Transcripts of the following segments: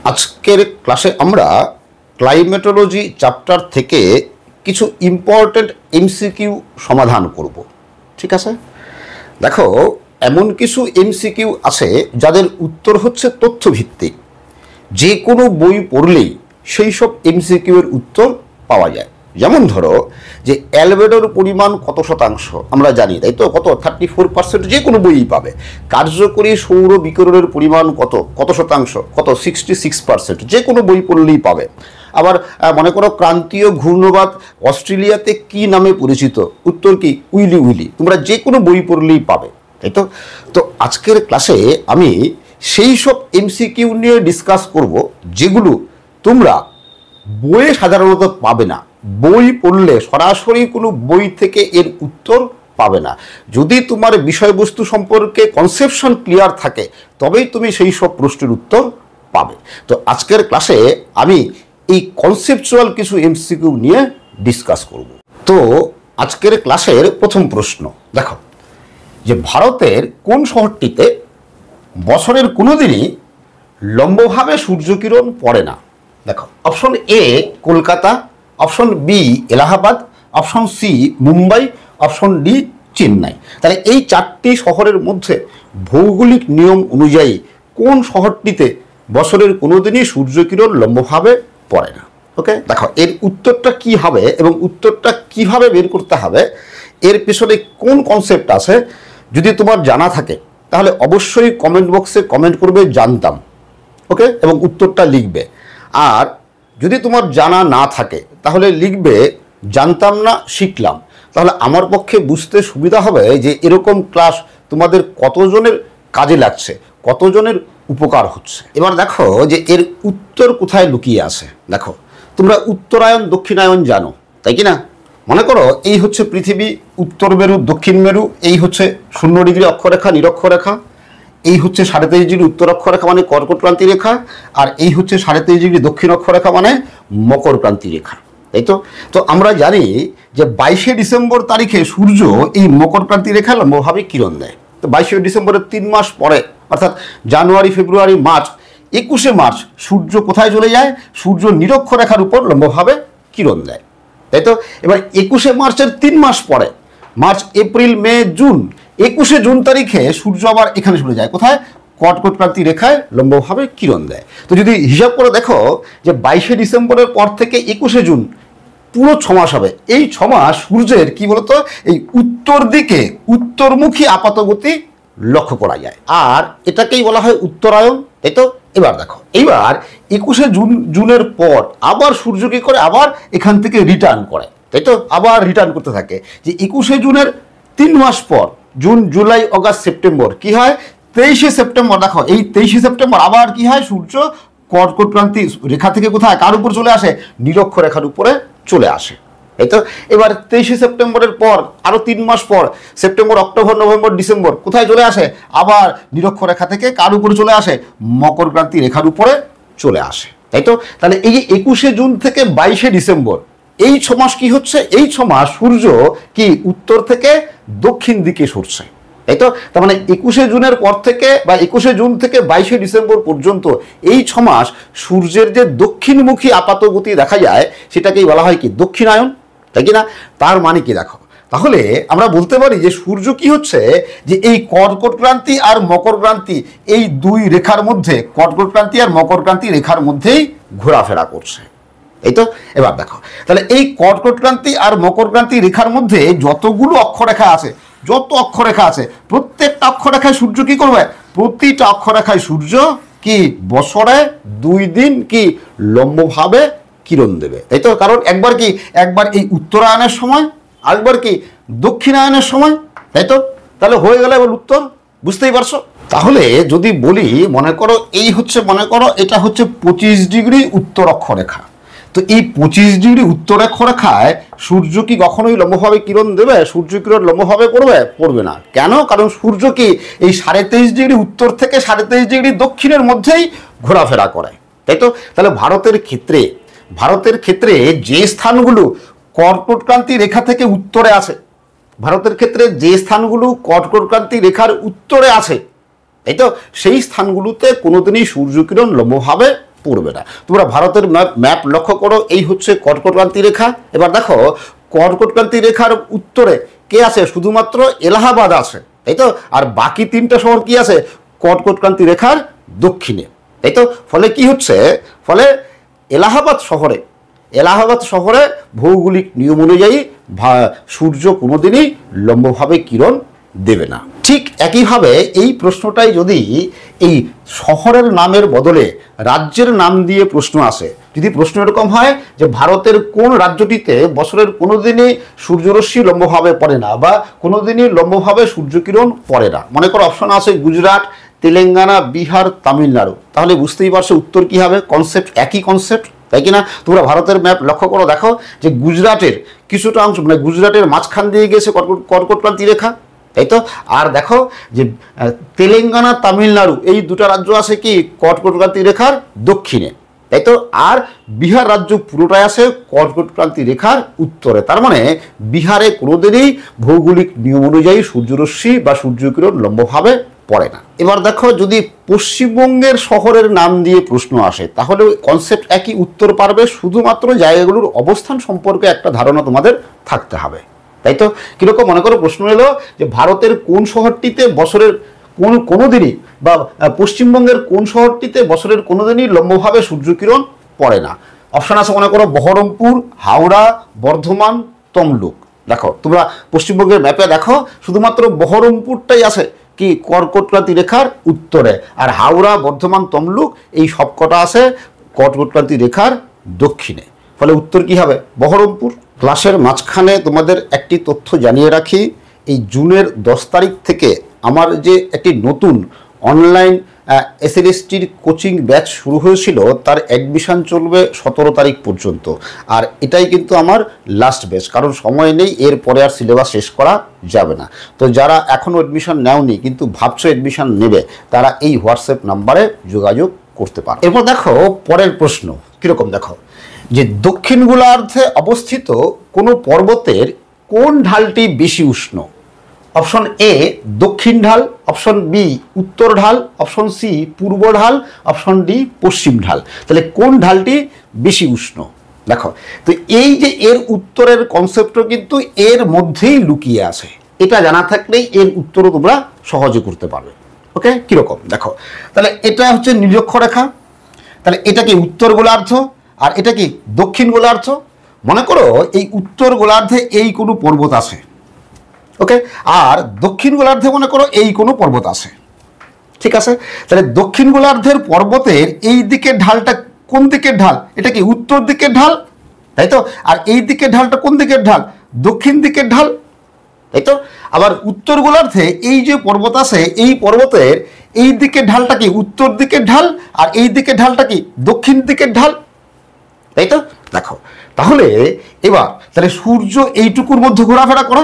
আজকের ক্লাসে আমরা ক্লাইমেটোলজি চ্যাপ্টার থেকে কিছু ইম্পর্টেন্ট এমসিকিউ সমাধান করব। ঠিক আছে, দেখো এমন কিছু এমসিকিউ আছে যাদের উত্তর হচ্ছে তথ্যভিত্তিক। যে কোনো বই পড়লেই সেই সব এমসিকিউ এর উত্তর পাওয়া যায়। যেমন ধরো যে অ্যালবেডোর পরিমাণ কত শতাংশ আমরা জানি, তাই তো? কত? 34%। যে কোনো বইই পাবে। কার্যকরী সৌর বিকিরণের পরিমাণ কত কত শতাংশ? কত? 66%। যে কোনো বই পড়লেই পাবে। আবার মনে করো ক্রান্তীয় ঘূর্ণবাদ অস্ট্রেলিয়াতে কি নামে পরিচিত? উত্তর কি? Willy willy. তোমরা যে কোনো বই পড়লেই পাবে, তাই তো? তো আজকের ক্লাসে আমি সেই সব এমসিকিউ নিয়ে ডিসকাস করব যেগুলো তোমরা বইয়ে সাধারণত পাবে না। বই পড়লে সরাসরি কোনো বই থেকে এর উত্তর পাবে না। যদি তোমার বিষয়বস্তু সম্পর্কে কনসেপশন ক্লিয়ার থাকে তবেই তুমি সেই সব প্রশ্নের উত্তর পাবে। তো আজকের ক্লাসে আমি এই কনসেপচুয়াল কিছু এমসিকিউ নিয়ে ডিসকাস করব। তো আজকের ক্লাসের প্রথম প্রশ্ন দেখো, যে ভারতের কোন শহরটিতে বছরের কোনো দিনই লম্বভাবে সূর্যকিরণ পড়ে না? দেখো, option A Kolkata, option B Allahabad, option C Mumbai, option D Chennai. তাহলে এই চারটি শহরের মধ্যে ভৌগোলিক নিয়ম অনুযায়ী কোন শহরটিতে বছরের কোনো দিনই সূর্যকিরণ লম্বভাবে পড়ে না? ওকে, দেখো এর উত্তরটা কি হবে এবং উত্তরটা কিভাবে বের করতে হবে, এর পেছনে কোন কনসেপ্ট আছে যদি তোমার জানা থাকে তাহলে অবশ্যই কমেন্ট বক্সে কমেন্ট করবে জানতাম, ওকে, এবং উত্তরটা লিখবে। আর যদি তোমার জানা না থাকে তাহলে লিখবে জানতাম না শিখলাম। তাহলে আমার পক্ষে বুঝতে সুবিধা হবে যে এরকম ক্লাস তোমাদের কতজনের কাজে লাগছে, কতজনের উপকার হচ্ছে। এবার দেখো যে এর উত্তর কোথায় লুকিয়ে আছে। দেখো, তোমরা উত্তরায়ণ দক্ষিণায়ন জানো, তাই কি না? মনে করো এই হচ্ছে পৃথিবী, উত্তর মেরু দক্ষিণ মেরু, এই হচ্ছে 0 ডিগ্রি অক্ষরেখা নিরক্ষরেখা, এই হচ্ছে 23.5 ডিগ্রি উত্তর অক্ষরেখা মানে কর্কটক্রান্তি রেখা, আর এই হচ্ছে 23.5 ডিগ্রি দক্ষিণ অক্ষরেখা মানে মকরক্রান্তি রেখা, তাই তো? তো আমরা জানি যে 22শে ডিসেম্বর তারিখে সূর্য এই মকরক্রান্তি রেখা লম্বভাবে কিরণ দেয়। তো 22শে ডিসেম্বরের 3 মাস পরে অর্থাৎ জানুয়ারি ফেব্রুয়ারি মার্চ, 21শে মার্চ সূর্য কোথায় চলে যায়? সূর্য নিরক্ষরেখার উপর লম্বভাবে কিরণ দেয়, তাই তো? এবার 21শে মার্চের 3 মাস পরে মার্চ এপ্রিল মে জুন, 21শে জুন তারিখে সূর্য আবার এখানে চলে যায়, কোথায়? কর্কটক্রান্তি রেখায় লম্বভাবে কিরণ দেয়। তো যদি হিসাব করে দেখো যে 22শে ডিসেম্বরের পর থেকে 21শে জুন পুরো 6 মাস হবে। এই 6 মাস সূর্যের কি বলতো এই উত্তর দিকে উত্তরমুখী আপাতগতি লক্ষ্য করা যায়, আর এটাকেই বলা হয় উত্তরায়ণ, তাই তো? এবার দেখো, এইবার 21শে জুনের পর আবার সূর্য কি করে? আবার এখান থেকে রিটার্ন করে, তাই তো? আবার রিটার্ন করতে থাকে। যে 21শে জুনের 3 মাস পর জুন জুলাই আগস্ট সেপ্টেম্বর কি হয়? 23শে সেপ্টেম্বর, দেখো এই 23শে সেপ্টেম্বর আবার কি হয়? সূর্য কর্কটক্রান্তি রেখা থেকে কোথায় কার উপর চলে আসে? নিরক্ষরেখার উপরে চলে আসে, তাই তো? এবার 23শে সেপ্টেম্বরের পর আরো 3 মাস পর সেপ্টেম্বর অক্টোবর নভেম্বর ডিসেম্বর কোথায় চলে আসে? আবার নিরক্ষরেখা থেকে কার উপরে চলে আসে? মকরক্রান্তি রেখার উপরে চলে আসে, তাই তো? তাহলে এই যে 21শে জুন থেকে 22শে ডিসেম্বর এই 6 মাস কি হচ্ছে? এই 6 মাস সূর্য কি উত্তর থেকে দক্ষিণ দিকে সরছে, তাই তো? তার মানে 21শে জুনের পর থেকে বা 21শে জুন থেকে 22শে ডিসেম্বর পর্যন্ত এই 6 মাস সূর্যের যে দক্ষিণমুখী আপাতগতি দেখা যায় সেটাকেই বলা হয় কি? দক্ষিণায়ন, তাই কি না? তার মানে কি দেখো, তাহলে আমরা বলতে পারি যে সূর্য কি হচ্ছে যে এই কর্কটক্রান্তি আর মকরক্রান্তি এই দুই রেখার মধ্যে, কর্কটক্রান্তি আর মকরক্রান্তি রেখার মধ্যেই ঘোরাফেরা করছে, এই তো? এবার দেখো, তাহলে এই কর্কটক্রান্তি আর মকরক্রান্তি রেখার মধ্যে যতগুলো অক্ষরেখা আছে, যত অক্ষরেখা আছে প্রত্যেকটা অক্ষরেখায় সূর্য কি করবে? প্রতিটা অক্ষরেখায় সূর্য কি বছরে 2 দিন কি লম্বভাবে কিরণ দেবে, তাই তো? কারণ একবার এই উত্তরায়ণের সময়, আরেকবার কি দক্ষিণায়নের সময়, তাই তো? তাহলে হয়ে গেল এবার উত্তর, বুঝতেই পারছো? তাহলে যদি বলি মনে করো এটা হচ্ছে 25 ডিগ্রি উত্তর অক্ষরেখা। তো এই 25 ডিগ্রি উত্তর অক্ষরেখায় সূর্য কি কখনোই লম্বভাবে কিরণ দেবে? সূর্য কিরণ লম্বভাবে পড়বে না। কেন? কারণ সূর্য কি এই 23.5 ডিগ্রি উত্তর থেকে 23.5 ডিগ্রি দক্ষিণের মধ্যেই ঘোরাফেরা করে, তাই তো? তাহলে ভারতের ক্ষেত্রে যে স্থানগুলো কর্কটক্রান্তি রেখা থেকে উত্তরে আছে, ভারতের ক্ষেত্রে যে স্থানগুলো কর্কটক্রান্তি রেখার উত্তরে আছে, তাই তো? সেই স্থানগুলোতে কোনোদিনই সূর্যকিরণ লম্বভাবে পড়বে না। তোমরা ভারতের ম্যাপ লক্ষ্য করো, এই হচ্ছে কর্কটক্রান্তি রেখা। এবার দেখো কর্কটক্রান্তি রেখার উত্তরে কে আছে? শুধুমাত্র এলাহাবাদ আছে, তাই তো। আর বাকি 3টা শহর কি আছে? কর্কটক্রান্তি রেখার দক্ষিণে, তাই তো। ফলে কি হচ্ছে? ফলে এলাহাবাদ শহরে ভৌগোলিক নিয়ম অনুযায়ী সূর্য কোনোদিনই লম্বভাবে কিরণ দেবে না। ঠিক একইভাবে এই প্রশ্নটাই যদি এই শহরের নামের বদলে রাজ্যের নাম দিয়ে প্রশ্ন আসে, যদি প্রশ্ন এরকম হয় যে ভারতের কোন রাজ্যটিতে বছরের কোনো দিনই সূর্যরশ্মি লম্বভাবে পড়ে না বা কোনো দিনই লম্বভাবে সূর্যকিরণ পড়ে না, মনে করো অপশন আছে গুজরাট, তেলেঙ্গানা, বিহার, তামিলনাড়ু, তাহলে বুঝতেই পারছো উত্তর কী হবে। কনসেপ্ট একই কনসেপ্ট, তাই কিনা? তোমরা ভারতের ম্যাপ লক্ষ্য করো, দেখো যে গুজরাটের কিছুটা অংশ, মানে গুজরাটের মাঝখান দিয়ে গেছে কর্কটক্রান্তি রেখা, তাই তো। আর দেখো যে তেলেঙ্গানা, তামিলনাড়ু এই 2টা রাজ্য আছে কি কর্কটক্রান্তি রেখার দক্ষিণে, তাই তো। আর বিহার রাজ্য পুরোটাই আছে কর্কটক্রান্তি রেখার উত্তরে। তার মানে বিহারে কোনোদিনই ভৌগোলিক নিয়ম অনুযায়ী সূর্যরশ্মি বা সূর্যকিরণ লম্বভাবে পড়ে না। এবার দেখো যদি পশ্চিমবঙ্গের শহরের নাম দিয়ে প্রশ্ন আসে তাহলে কনসেপ্ট একই, উত্তর পারবে, শুধুমাত্র জায়গাগুলোর অবস্থান সম্পর্কে একটা ধারণা তোমাদের থাকতে হবে, তাই তো। কীরকম? মনে করো প্রশ্ন এলো যে ভারতের কোন শহরটিতে বছরের কোনো দিনই বা পশ্চিমবঙ্গের কোন শহরটিতে বছরের কোনো দিনই লম্বভাবে সূর্যকিরণ পড়ে না। অপশান আছে মনে করো বহরমপুর, হাওড়া, বর্ধমান, তমলুক। দেখো তোমরা পশ্চিমবঙ্গের ম্যাপে দেখো শুধুমাত্র বহরমপুরটাই আছে কি কর্কটক্রান্তি রেখার উত্তরে, আর হাওড়া, বর্ধমান, তমলুক এই সবকটা আছে কর্কটক্রান্তি রেখার দক্ষিণে। ফলে উত্তর কি হবে? বহরমপুর। ক্লাসের মাঝখানে তোমাদের একটি তথ্য জানিয়ে রাখি, এই জুনের 10 তারিখ থেকে আমার যে একটি নতুন অনলাইন এসএলএসটির কোচিং ব্যাচ শুরু হয়েছিল তার অ্যাডমিশান চলবে 17 তারিখ পর্যন্ত। আর এটাই কিন্তু আমার লাস্ট ব্যাচ, কারণ সময় নেই, এরপরে আর সিলেবাস শেষ করা যাবে না। তো যারা এখনও অ্যাডমিশান নেওনি কিন্তু ভাবছো অ্যাডমিশান নেবে, তারা এই হোয়াটসঅ্যাপ নাম্বারে যোগাযোগ করতে পারো। এরপর দেখো পরের প্রশ্ন কীরকম, দেখো যে দক্ষিণ গোলার্ধে অবস্থিত কোনো পর্বতের কোন ঢালটি বেশি উষ্ণ? অপশন এ দক্ষিণ ঢাল, অপশন বি উত্তর ঢাল, অপশন সি পূর্ব ঢাল, অপশন ডি পশ্চিম ঢাল। তাহলে কোন ঢালটি বেশি উষ্ণ? দেখো তো এই যে এর উত্তরের কনসেপ্টও কিন্তু এর মধ্যেই লুকিয়ে আছে, এটা জানা থাকলেই এর উত্তরও তোমরা সহজে করতে পারবে। ওকে, কীরকম? দেখো তাহলে এটা হচ্ছে নিরক্ষরেখা, তাহলে এটা কি উত্তর গোলার্ধ আর এটা কি দক্ষিণ গোলার্ধ। মনে করো এই উত্তর গোলার্ধে এই কোনো পর্বত আছে, ওকে, আর দক্ষিণ গোলার্ধে মনে করো এই কোনো পর্বত আছে, ঠিক আছে। তাহলে দক্ষিণ গোলার্ধের পর্বতের এই দিকের ঢালটা কোন দিকের ঢাল? এটা কি উত্তর দিকের ঢাল, তাই তো। আর এই দিকের ঢালটা কোন দিকের ঢাল? দক্ষিণ দিকের ঢাল, তাই তো। আবার উত্তর গোলার্ধে এই যে পর্বত আছে এই পর্বতের এই দিকের ঢালটা কি উত্তর দিকের ঢাল আর এই দিকের ঢালটা কি দক্ষিণ দিকের ঢাল, তাই তো। দেখো তাহলে এবার তাহলে সূর্য এইটুকুর মধ্যে ঘোরাফেরা করে,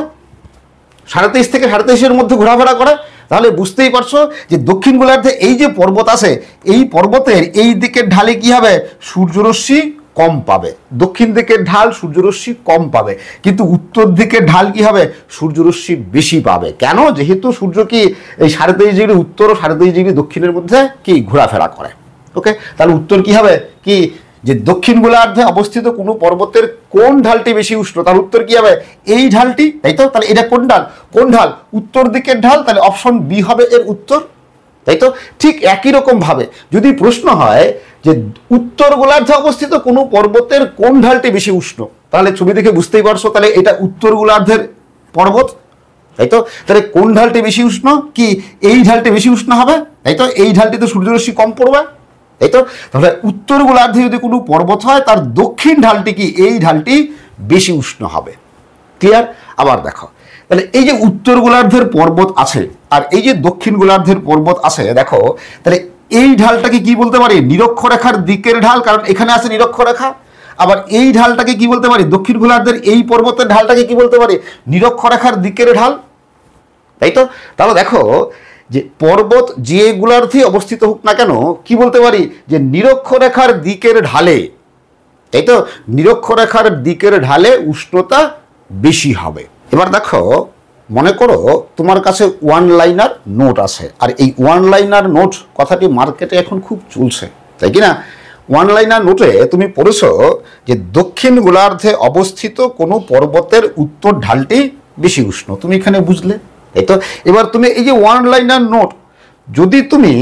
23.5 থেকে 23.5-এর মধ্যে ঘোরাফেরা করে, তাহলে বুঝতেই পারছো যে দক্ষিণ গোলার্ধে এই যে পর্বত আছে এই পর্বতের এই দিকের ঢালে কি হবে? সূর্যরশ্মি কম পাবে, দক্ষিণ দিকের ঢাল সূর্যরশ্মি কম পাবে, কিন্তু উত্তর দিকের ঢাল কি হবে? সূর্যরশ্মি বেশি পাবে। কেন? যেহেতু সূর্য কি এই 23.5 ডিগ্রি উত্তর ও 23.5 ডিগ্রি দক্ষিণের মধ্যে কি ঘোরাফেরা করে। ওকে, তাহলে উত্তর কি হবে? কি যে দক্ষিণ গোলার্ধে অবস্থিত কোনো পর্বতের কোন ঢালটি বেশি উষ্ণ, তার উত্তর কি হবে? এই ঢালটি, তাই তো। তাহলে এটা কোন ঢাল? কোন ঢাল? উত্তর দিকের ঢাল, তাহলে অপশন বি হবে এর উত্তর, তাই তো। ঠিক একই রকম ভাবে যদি প্রশ্ন হয় যে উত্তর গোলার্ধে অবস্থিত কোনো পর্বতের কোন ঢালটি বেশি উষ্ণ, তাহলে ছবি দেখে বুঝতেই পারছো তাহলে এটা উত্তর গোলার্ধের পর্বত, তাই তো। তাহলে কোন ঢালটি বেশি উষ্ণ? কি এই ঢালটি বেশি উষ্ণ হবে, তাই তো। এই ঢালটিতে সূর্যরশ্মি কম পড়বে, তাই তো। তাহলে উত্তর গোলার্ধে যদি কোনো পর্বত হয় তার দক্ষিণ ঢালটি কি এই ঢালটি বেশি উষ্ণ হবে। ক্লিয়ার? আবার দেখো তাহলে এই যে উত্তর গোলার্ধের পর্বত আছে আর এই যে দক্ষিণ গোলার্ধের পর্বত আছে, দেখো তাহলে এই ঢালটাকে কি বলতে পারি? নিরক্ষরেখার দিকের ঢাল, কারণ এখানে আছে নিরক্ষরেখা। আবার এই ঢালটাকে কি বলতে পারি? দক্ষিণ গোলার্ধের এই পর্বতের ঢালটাকে কি বলতে পারি? নিরক্ষরেখার দিকের ঢাল, তাই তো। তাহলে দেখো যে পর্বত যে গোলার্ধে অবস্থিত হোক না কেন কি বলতে পারি? যে নিরক্ষরেখার দিকের ঢালে, তাই তো, নিরক্ষরেখার দিকের ঢালে উষ্ণতা বেশি হবে। এবার দেখো মনে করো তোমার কাছে ওয়ান লাইনার নোট আছে, আর এই ওয়ান লাইনার নোট কথাটি মার্কেটে এখন খুব চলছে, তাই কি না? ওয়ান লাইনার নোটে তুমি পড়েছো যে দক্ষিণ গোলার্ধে অবস্থিত কোনো পর্বতের উত্তর ঢালটি বেশি উষ্ণ, তুমি এখানে বুঝলে, তাই তো? এবার তুমি এই যে ওয়ান লাইনার নোট যদি তুমি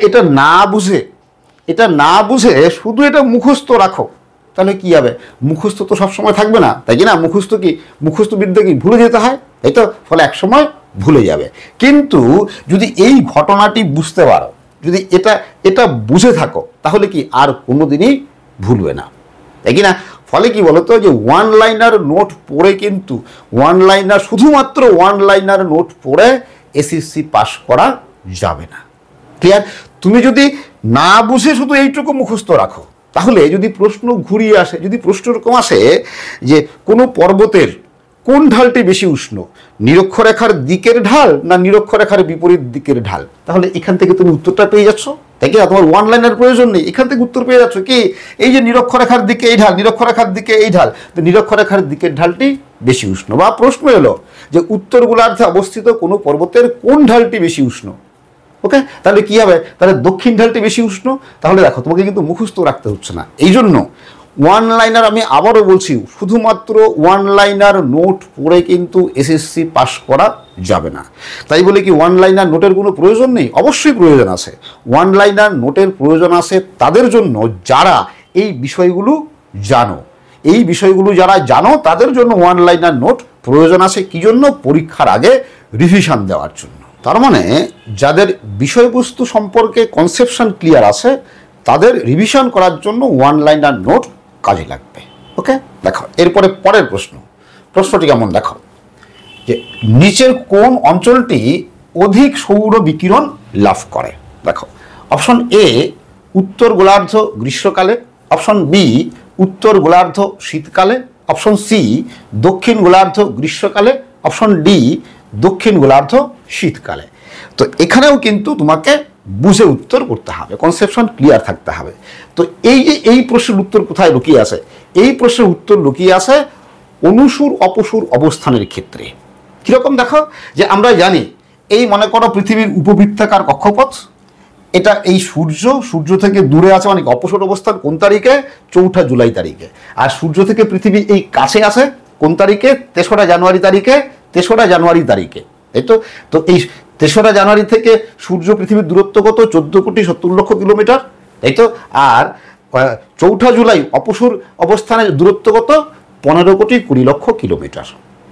এটা না বুঝে শুধু এটা মুখস্থ রাখো, তাহলে কি হবে? মুখস্থ তো সবসময় থাকবে না, তাই কি না? মুখস্থ বিদ্যা কি ভুলে যেতে হয়, তাই তো? ফলে একসময় ভুলে যাবে। কিন্তু যদি এই ঘটনাটি বুঝতে পারো, যদি এটা বুঝে থাকো, তাহলে কি আর কোনোদিনই ভুলবে না, তাই কি না? ফলে কি বলতো, যে ওয়ান লাইনার নোট পড়ে কিন্তু শুধুমাত্র ওয়ান লাইনার নোট পড়ে এসএসসি পাস করা যাবে না। ক্লিয়ার? তুমি যদি না বুঝে শুধু এইটুকু মুখস্থ রাখো, তাহলে যদি প্রশ্ন ঘুরিয়ে আসে, যদি প্রশ্ন এরকম আসে যে কোনো পর্বতের কোন ঢালটি বেশি উষ্ণ, নিরক্ষরেখার দিকের ঢাল না নিরক্ষরেখার বিপরীত দিকের ঢাল, তাহলে এখান থেকে তুমি উত্তরটা পেয়ে যাচ্ছ, তাই কি না? তোমার ওয়ান লাইনের প্রয়োজন নেই, এখান থেকে উত্তর পেয়ে যাচ্ছ। কি? এই যে নিরক্ষরেখার দিকে এই ঢাল, নিরক্ষরেখার দিকে এই ঢাল, তো নিরক্ষরেখার দিকের ঢালটি বেশি উষ্ণ। বা প্রশ্ন এলো যে উত্তর গোলার্ধে অবস্থিত কোনো পর্বতের কোন ঢালটি বেশি উষ্ণ, ওকে, তাহলে কি হবে? তাহলে দক্ষিণ ঢালটি বেশি উষ্ণ। তাহলে দেখো, তোমাকে কিন্তু মুখস্থ রাখতে হচ্ছে না। এই জন্য ওয়ান লাইনার, আমি আবারও বলছি, শুধুমাত্র ওয়ান লাইনার নোট পড়ে কিন্তু এসএসসি পাস করা যাবে না। তাই বলে কি ওয়ান লাইনার নোটের কোনো প্রয়োজন নেই? অবশ্যই প্রয়োজন আছে। ওয়ান লাইনার নোটের প্রয়োজন আছে তাদের জন্য যারা এই বিষয়গুলো জানো, তাদের জন্য ওয়ান লাইনার নোট প্রয়োজন আছে। কি জন্য? পরীক্ষার আগে রিভিশন দেওয়ার জন্য। তার মানে যাদের বিষয়বস্তু সম্পর্কে কনসেপশন ক্লিয়ার আছে, তাদের রিভিশন করার জন্য ওয়ান লাইনার নোট কাজে লাগবে। ওকে, দেখো এরপরে পরের প্রশ্নটি কেমন দেখো, যে নিচের কোন অঞ্চলটি অধিক সৌর বিকিরণ লাভ করে? দেখো, অপশন এ উত্তর গোলার্ধ গ্রীষ্মকালে, অপশন বি উত্তর গোলার্ধ শীতকালে, অপশন সি দক্ষিণ গোলার্ধ গ্রীষ্মকালে, অপশন ডি দক্ষিণ গোলার্ধ শীতকালে। তো এখানেও কিন্তু তোমাকে বুঝে উত্তর করতে হবে, কনসেপশন ক্লিয়ার থাকতে হবে। তো এই প্রশ্নের উত্তর কোথায় লুকিয়ে আছে? এই প্রশ্নের উত্তর লুকিয়ে আছে অনুসুর অপসুর অবস্থানের ক্ষেত্রে। কীরকম দেখো, যে আমরা জানি এই মনে করো পৃথিবীর উপবৃত্তাকার কক্ষপথ, এটা এই সূর্য থেকে দূরে আছে, মানে অপসর অবস্থান কোন তারিখে? 4 জুলাই তারিখে। আর সূর্য থেকে পৃথিবী এই কাছে আছে কোন তারিখে? 3রা জানুয়ারি তারিখে, তাই তো? তো এই 3রা জানুয়ারি থেকে সূর্য পৃথিবীর দূরত্ব কত? 14,70,00,000 কিলোমিটার, তাই তো? আর 4 জুলাই অপসর অবস্থানের দূরত্ব কত? 15,20,00,000 কিলোমিটার,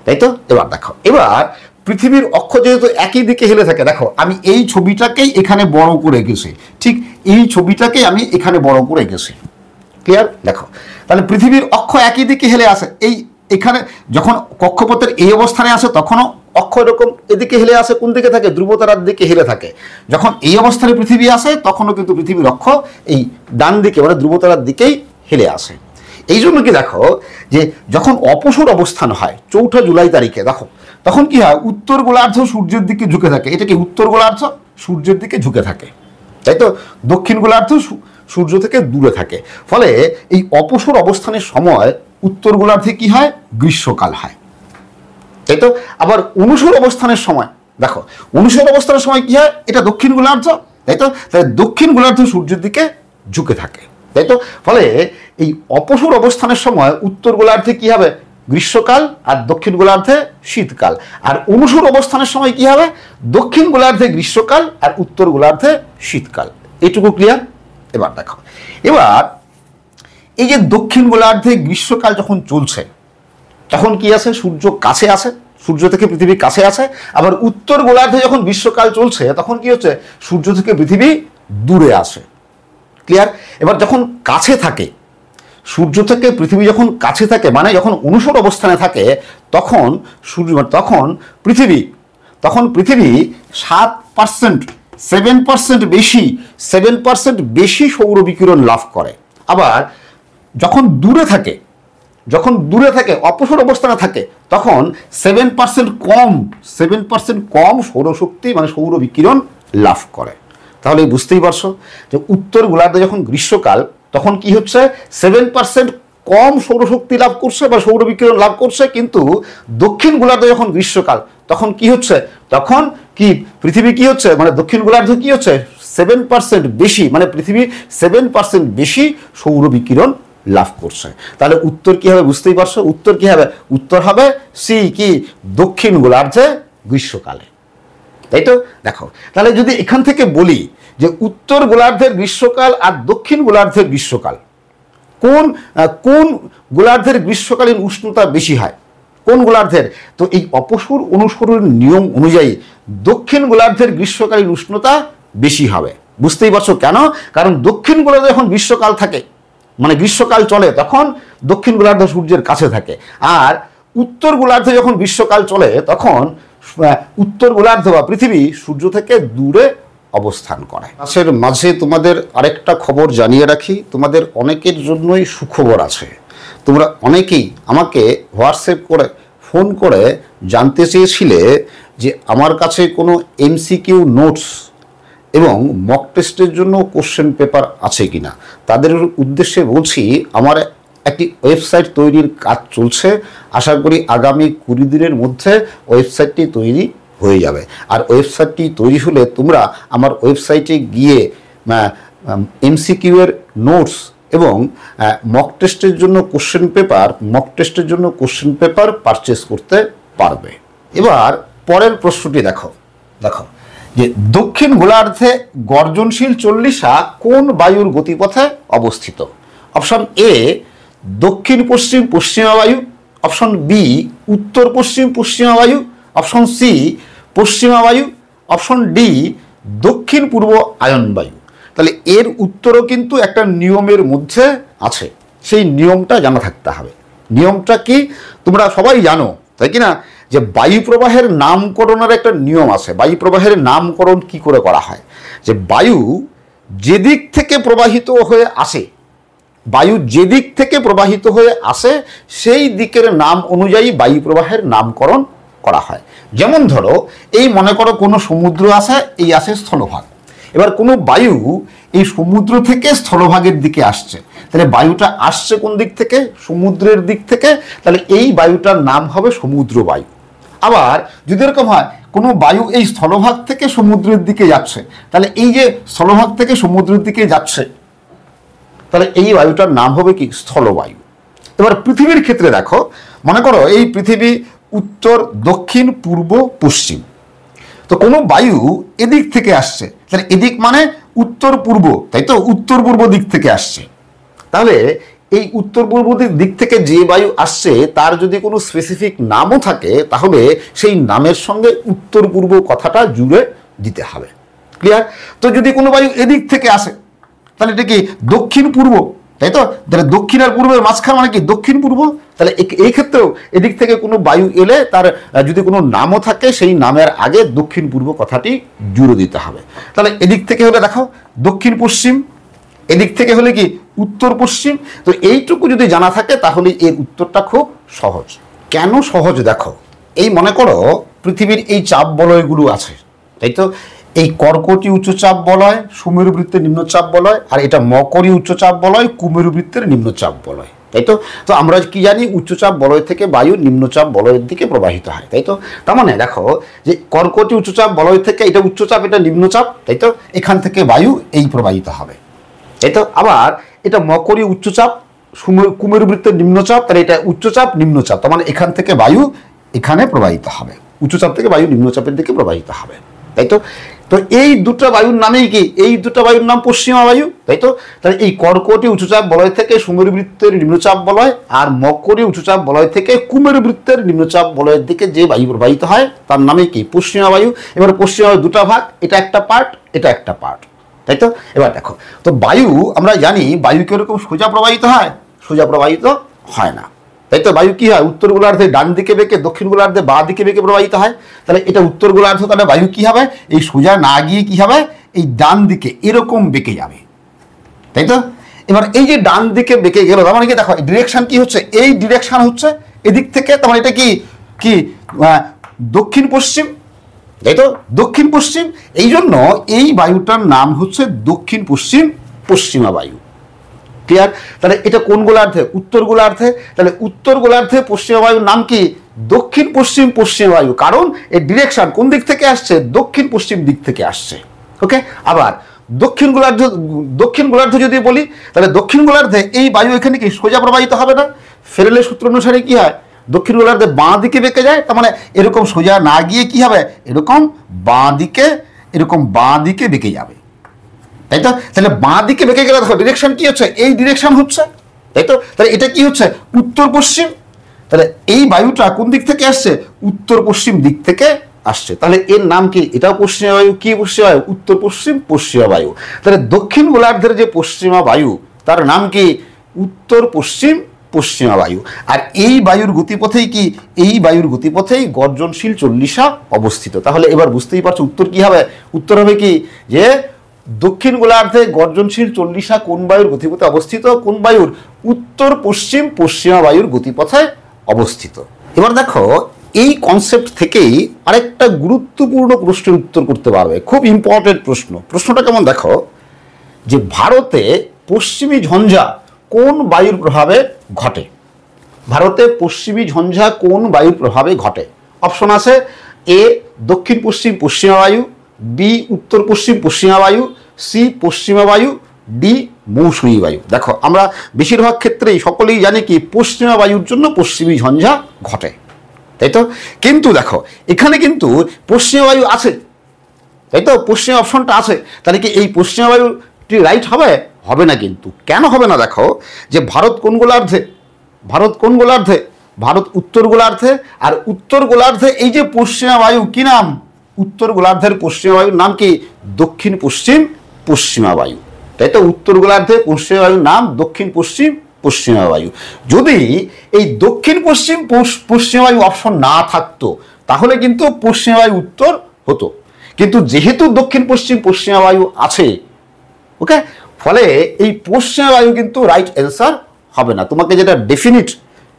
তাই তো? এবার দেখো, এবার পৃথিবীর অক্ষ যেহেতু একই দিকে হেলে থাকে, দেখো আমি এই ছবিটাকেই এখানে বড় করে এঁকেছি, ঠিক এই ছবিটাকেই আমি এখানে বড় করে এঁকেছি। ক্লিয়ার? দেখো, তাহলে পৃথিবীর অক্ষ একই দিকে হেলে আসে। এখানে যখন কক্ষপথের এই অবস্থানে আসে, তখনও অক্ষ এরকম এদিকে হেলে আসে, কোন দিকে থাকে? ধ্রুবতারার দিকে হেলে থাকে। যখন এই অবস্থানে পৃথিবী আসে, তখনও কিন্তু পৃথিবীর অক্ষ এই ডান দিকে, মানে ধ্রুবতারার দিকেই হেলে আসে। এই জন্য কি দেখো, যে যখন অপসর অবস্থান হয় 4 জুলাই তারিখে, দেখো তখন কি হয়? উত্তর গোলার্ধ সূর্যের দিকে ঝুঁকে থাকে। এটা কি উত্তর গোলার্ধ সূর্যের দিকে ঝুঁকে থাকে, তাই তো? দক্ষিণ গোলার্ধ সূর্য থেকে দূরে থাকে। ফলে এই অপসর অবস্থানের সময় উত্তর গোলার্ধে কি হয়? গ্রীষ্মকাল হয়, তাই তো? আবার অনুসর অবস্থানের সময়, দেখো অনুসর অবস্থানের সময় কি হয়? এটা দক্ষিণ গোলার্ধ, তাই তো? তাই দক্ষিণ গোলার্ধ সূর্যের দিকে ঝুঁকে থাকে, তাই তো? ফলে এই অপসর অবস্থানের সময় উত্তর গোলার্ধে কি হবে? গ্রীষ্মকাল, আর দক্ষিণ গোলার্ধে শীতকাল। আর অনুসর অবস্থানের সময় কি হবে? দক্ষিণ গোলার্ধে গ্রীষ্মকাল আর উত্তর গোলার্ধে শীতকাল। এইটুকু ক্লিয়ার? এবার দেখো, এবার এই যে দক্ষিণ গোলার্ধে গ্রীষ্মকাল যখন চলছে, তখন কি আছে? সূর্য কাছে আসে, সূর্য থেকে পৃথিবী কাছে আসে। আবার উত্তর গোলার্ধে যখন গ্রীষ্মকাল চলছে, তখন কি হচ্ছে? সূর্য থেকে পৃথিবী দূরে আসে। ক্লিয়ার? এবার যখন কাছে থাকে, সূর্য থেকে পৃথিবী যখন কাছে থাকে, মানে যখন অনুসর অবস্থানে থাকে, তখন পৃথিবী 7% বেশি সৌর বিকিরণ লাভ করে। আবার যখন দূরে থাকে, অপসর অবস্থানে থাকে, তখন 7% কম সৌরশক্তি, মানে সৌর বিকিরণ লাভ করে। তাহলে বুঝতেই পারছো যে উত্তর গোলার্ধে যখন গ্রীষ্মকাল, তখন কি হচ্ছে? 7% কম সৌরশক্তি লাভ করছে বা সৌর বিকিরণ লাভ করছে। কিন্তু দক্ষিণ গোলার্ধে যখন গ্রীষ্মকাল, তখন কি হচ্ছে? তখন কি পৃথিবী কি হচ্ছে? মানে দক্ষিণ গোলার্ধ কি হচ্ছে? 7% বেশি, মানে পৃথিবী 7% বেশি সৌর বিকিরণ লাভ করছে। তাহলে উত্তর কি হবে বুঝতেই পারছো? উত্তর কি হবে? উত্তর হবে সি, কি দক্ষিণ গোলার্ধে গ্রীষ্মকালে, তাই তো? দেখো, তাহলে যদি এখান থেকে বলি যে উত্তর গোলার্ধের গ্রীষ্মকাল আর দক্ষিণ গোলার্ধের গ্রীষ্মকাল, কোন কোন গোলার্ধের গ্রীষ্মকালীন উষ্ণতা বেশি হয়, কোন গোলার্ধের? তো এই অপসর অনুসরণ নিয়ম অনুযায়ী দক্ষিণ গোলার্ধের গ্রীষ্মকালীন উষ্ণতা বেশি হবে। বুঝতেই পারছো কেন? কারণ দক্ষিণ গোলার্ধে যখন গ্রীষ্মকাল থাকে, মানে গ্রীষ্মকাল চলে, তখন দক্ষিণ গোলার্ধ সূর্যের কাছে থাকে, আর উত্তর গোলার্ধে যখন গ্রীষ্মকাল চলে তখন উত্তর গোলার্ধ বা পৃথিবী সূর্য থেকে দূরে অবস্থান করে। মাসের মাঝে তোমাদের আরেকটা খবর জানিয়ে রাখি, তোমাদের অনেকের জন্যই সুখবর আছে। তোমরা অনেকেই আমাকে হোয়াটসঅ্যাপ করে, ফোন করে জানতে চেয়েছিলে যে আমার কাছে কোনো এমসিকিউ নোটস এবং মক টেস্টের জন্য কোশ্চেন পেপার আছে কিনা। তাদের উদ্দেশ্যে বলছি, আমার একটি ওয়েবসাইট তৈরির কাজ চলছে। আশা করি আগামী 20 দিনের মধ্যে ওয়েবসাইটটি তৈরি হয়ে যাবে। আর ওয়েবসাইটটি তৈরি হলে তোমরা আমার ওয়েবসাইটে গিয়ে এমসিকিউ এর নোটস এবং মক টেস্টের জন্য কোশ্চেন পেপার পারচেস করতে পারবে। এবার পরের প্রশ্নটি দেখো যে দক্ষিণ গোলার্ধে গর্জনশীল চল্লিশা কোন বায়ুর গতিপথে অবস্থিত? অপশন এ দক্ষিণ পশ্চিম পশ্চিমা বায়ু, অপশন বি উত্তর পশ্চিম পশ্চিমা বায়ু, অপশন সি পশ্চিমা বায়ু, অপশন ডি দক্ষিণ পূর্ব আয়ন বায়ু। তাহলে এর উত্তরও কিন্তু একটা নিয়মের মধ্যে আছে, সেই নিয়মটা জানা থাকতে হবে। নিয়মটা কি তোমরা সবাই জানো, তাই কি না? যে বায়ু প্রবাহের নামকরণের একটা নিয়ম আছে। বায়ু প্রবাহের নামকরণ কি করে করা হয়? যে বায়ু যেদিক থেকে প্রবাহিত হয়ে আসে, সেই দিকের নাম অনুযায়ী বায়ু প্রবাহের নামকরণ করা হয়। যেমন ধরো, এই মনে করো কোনো সমুদ্র আছে, এই আছে স্থলভাগ। এবার কোনো বায়ু এই সমুদ্র থেকে স্থলভাগের দিকে আসছে, তাহলে বায়ুটা আসছে কোন দিক থেকে? সমুদ্রের দিক থেকে। তাহলে এই বায়ুটার নাম হবে সমুদ্র বায়ু। আবার যদি এরকম হয় কোনো বায়ু এই স্থলভাগ থেকে সমুদ্রের দিকে যাচ্ছে, তাহলে এই যে স্থলভাগ থেকে সমুদ্রের দিকে যাচ্ছে, তাহলে এই বায়ুটার নাম হবে কি? স্থলবায়ু। এবার পৃথিবীর ক্ষেত্রে দেখো, মনে করো এই পৃথিবী উত্তর দক্ষিণ পূর্ব পশ্চিম, তো কোনো বায়ু এদিক থেকে আসছে, তাহলে এদিক মানে উত্তর পূর্ব, তাই তো? উত্তর পূর্ব দিক থেকে আসছে। তাহলে এই উত্তর পূর্ব দিক থেকে যে বায়ু আসছে তার যদি কোনো স্পেসিফিক নামও থাকে, তাহলে সেই নামের সঙ্গে উত্তর পূর্ব কথাটা জুড়ে দিতে হবে। ক্লিয়ার? তো যদি কোনো বায়ু এদিক থেকে আসে, তাহলে এটা কি? দক্ষিণ পূর্ব, তাই তো? তাহলে দক্ষিণ আর পূর্বের মাঝখান মানে কি? দক্ষিণ পূর্ব। তাহলে এই ক্ষেত্রেও এদিক থেকে কোনো বায়ু এলে তার যদি কোনো নামও থাকে, সেই নামের আগে দক্ষিণ পূর্ব কথাটি জুড়ে দিতে হবে। তাহলে এদিক থেকে হলে দেখো দক্ষিণ পশ্চিম, এদিক থেকে হলে কি? উত্তর পশ্চিম। তো এইটুকু যদি জানা থাকে তাহলে এর উত্তরটা খুব সহজ। কেন সহজ? দেখো, এই মনে করো পৃথিবীর এই চাপ বলয়গুলো আছে, তাই তো? এই কর্কটি উচ্চচাপ বলয়, সুমেরু বৃত্তের নিম্নচাপ বলয়, আর এটা মকরী উচ্চচাপ বলয়, কুমেরু বৃত্তের নিম্নচাপ বলয়, তাই তো? তো আমরা কি জানি? উচ্চচাপ বলয় থেকে বায়ু নিম্নচাপ বলয়ের দিকে প্রবাহিত হয়, তাই তো? তার মানে দেখো যে কর্কটি উচ্চচাপ বলয় থেকে, এটা উচ্চচাপ এটা নিম্নচাপ, তাই তো? এখান থেকে বায়ু এই প্রবাহিত হবে, তাই তো? আবার এটা মকরী উচ্চচাপ, কুমেরু বৃত্তের নিম্নচাপ, তাহলে এটা উচ্চচাপ নিম্নচাপ, তার মানে এখান থেকে বায়ু এখানে প্রবাহিত হবে, উচ্চচাপ থেকে বায়ু নিম্নচাপের দিকে প্রবাহিত হবে, তাই তো? তো এই দুটো বায়ুর নামেই কি? এই দুটো বায়ুর নাম পশ্চিমা বায়ু, তাই তো? তাহলে এই কর্কটি উচ্চচাপ বলয় থেকে সুমেরু বৃত্তের নিম্নচাপ বলয়, আর মকরী উচ্চচাপ বলয় থেকে কুমেরু বৃত্তের নিম্নচাপ বলয়ের দিকে যে বায়ু প্রবাহিত হয় তার নামে কি? পশ্চিমা বায়ু। এবার পশ্চিমা বায়ু দুটো ভাগ, এটা একটা পার্ট, এটা একটা পার্ট, তাই তো? এবার দেখো, তো বায়ু আমরা জানি বায়ু কিরকম সোজা প্রবাহিত হয়? সোজা প্রবাহিত হয় না, তাই তো? বায়ু কি হয়? উত্তর গোলার্ধে ডান দিকে বেঁকে, দক্ষিণ গোলার্ধে বাঁ দিকে বেঁকে প্রবাহিত হয়। তাহলে এটা উত্তর গোলার্ধ, তাহলে বায়ু কি হবে? এই সোজা না গিয়ে কি হবে? এই ডান দিকে এরকম বেঁকে যাবে, তাই তো? এবার এই যে ডান দিকে বেঁকে গেল, তার মানে কি? দেখো ডিরেকশন কি হচ্ছে? এই ডিরেকশন হচ্ছে এদিক থেকে, তার মানে এটা কি? কি দক্ষিণ পশ্চিম, তাই তো? দক্ষিণ পশ্চিম। এই জন্য এই বায়ুটার নাম হচ্ছে দক্ষিণ পশ্চিম পশ্চিমা বায়ু। ক্লিয়ার? তাহলে এটা কোন গোলার্ধে? উত্তর গোলার্ধে। তাহলে উত্তর গোলার্ধে পশ্চিমা বায়ুর নাম কি? দক্ষিণ পশ্চিম পশ্চিমা বায়ু। কারণ এর ডিরেকশন কোন দিক থেকে আসছে? দক্ষিণ পশ্চিম দিক থেকে আসছে। ওকে? আবার দক্ষিণ গোলার্ধে যদি বলি, তাহলে দক্ষিণ গোলার্ধে এই বায়ু এখানে কি সোজা প্রবাহিত হবে না? ফেরেলের সূত্র অনুসারে কি হয়, দক্ষিণ গোলার্ধে বাঁ দিকে বেঁকে যায়, তার মানে এরকম সোজা না গিয়ে কি হবে, এরকম বাঁ দিকে বেঁকে যাবে, তাই তো? তাহলে বাঁ দিকে বেঁকে গেলে দেখো ডিরেকশন কি হচ্ছে, এই ডিরেকশন হচ্ছে, তাই তো? তাহলে এটা কি হচ্ছে, উত্তর পশ্চিম। তাহলে এই বায়ুটা কোন দিক থেকে আসছে, উত্তর পশ্চিম দিক থেকে আসছে। তাহলে এর নাম কি, এটাও পশ্চিমা বায়ু। কি পশ্চিমা বায়ু, উত্তর পশ্চিমা বায়ু। তাহলে দক্ষিণ গোলার্ধের যে পশ্চিমা বায়ু তার নাম কি, উত্তর পশ্চিমা বায়ু। আর এই বায়ুর গতিপথেই কি, এই বায়ুর গতিপথেই গর্জনশীল চল্লিশা অবস্থিত। তাহলে এবার বুঝতেই পারছো উত্তর কি হবে, উত্তর হবে কি, যে দক্ষিণ গোলার্ধে গর্জনশীল চল্লিশা কোন বায়ুর গতিপথে অবস্থিত, কোন বায়ুর, উত্তর পশ্চিমা বায়ুর গতিপথে অবস্থিত। এবার দেখো এই কনসেপ্ট থেকেই আরেকটা গুরুত্বপূর্ণ প্রশ্নের উত্তর করতে পারবে, খুব ইম্পর্টেন্ট প্রশ্ন। প্রশ্নটা কেমন দেখো, যে ভারতে পশ্চিমী ঝঞ্ঝা কোন বায়ুর প্রভাবে ঘটে? ভারতে পশ্চিমী ঝঞ্ঝা কোন বায়ুর প্রভাবে ঘটে? অপশন আছে, এ দক্ষিণ পশ্চিমা বায়ু, বি উত্তর পশ্চিমা বায়ু, সি পশ্চিমা বায়ু, ডি মৌসুমী বায়ু। দেখো আমরা বেশিরভাগ ক্ষেত্রেই সকলেই জানি কি, পশ্চিমা বায়ুর জন্য পশ্চিমী ঝঞ্ঝা ঘটে, তাই তো? কিন্তু দেখো এখানে কিন্তু পশ্চিমা বায়ু আছে, তাই তো? পশ্চিমা অপশনটা আছে, তাহলে কি এই পশ্চিমা বায়ুটি রাইট হবে? হবে না। কিন্তু কেন হবে না, দেখো যে ভারত কোন গোলার্ধে, ভারত উত্তর গোলার্ধে, আর উত্তর গোলার্ধে এই যে পশ্চিমা বায়ু কি নাম, উত্তর গোলার্ধের পশ্চিমা বায়ুর নাম কি, দক্ষিণ পশ্চিমা বায়ু, তাই তো? উত্তর গোলার্ধে পশ্চিমা বায়ুর নাম দক্ষিণ পশ্চিমা বায়ু। যদি এই দক্ষিণ পশ্চিমা বায়ু অপশন না থাকতো তাহলে কিন্তু পশ্চিমা বায়ু উত্তর হতো, কিন্তু যেহেতু দক্ষিণ পশ্চিমা বায়ু আছে, ওকে, ফলে এই পশ্চিমা বায়ু কিন্তু রাইট অ্যান্সার হবে না। তোমাকে যেটা ডেফিনিট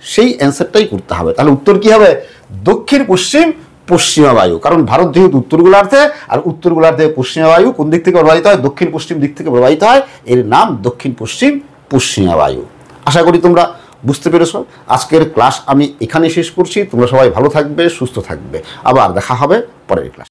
সেই অ্যান্সারটাই করতে হবে। তাহলে উত্তর কি হবে, দক্ষিণ পশ্চিমা বায়ু। কারণ ভারত যেহেতু উত্তর গোলার্ধে, আর উত্তর গোলার্ধে পশ্চিমা বায়ু কোন দিক থেকে প্রবাহিত হয়, দক্ষিণ পশ্চিম দিক থেকে প্রবাহিত হয়, এর নাম দক্ষিণ পশ্চিমা বায়ু। আশা করি তোমরা বুঝতে পেরেছো। আজকের ক্লাস আমি এখানে শেষ করছি। তোমরা সবাই ভালো থাকবে, সুস্থ থাকবে। আবার দেখা হবে পরের ক্লাস।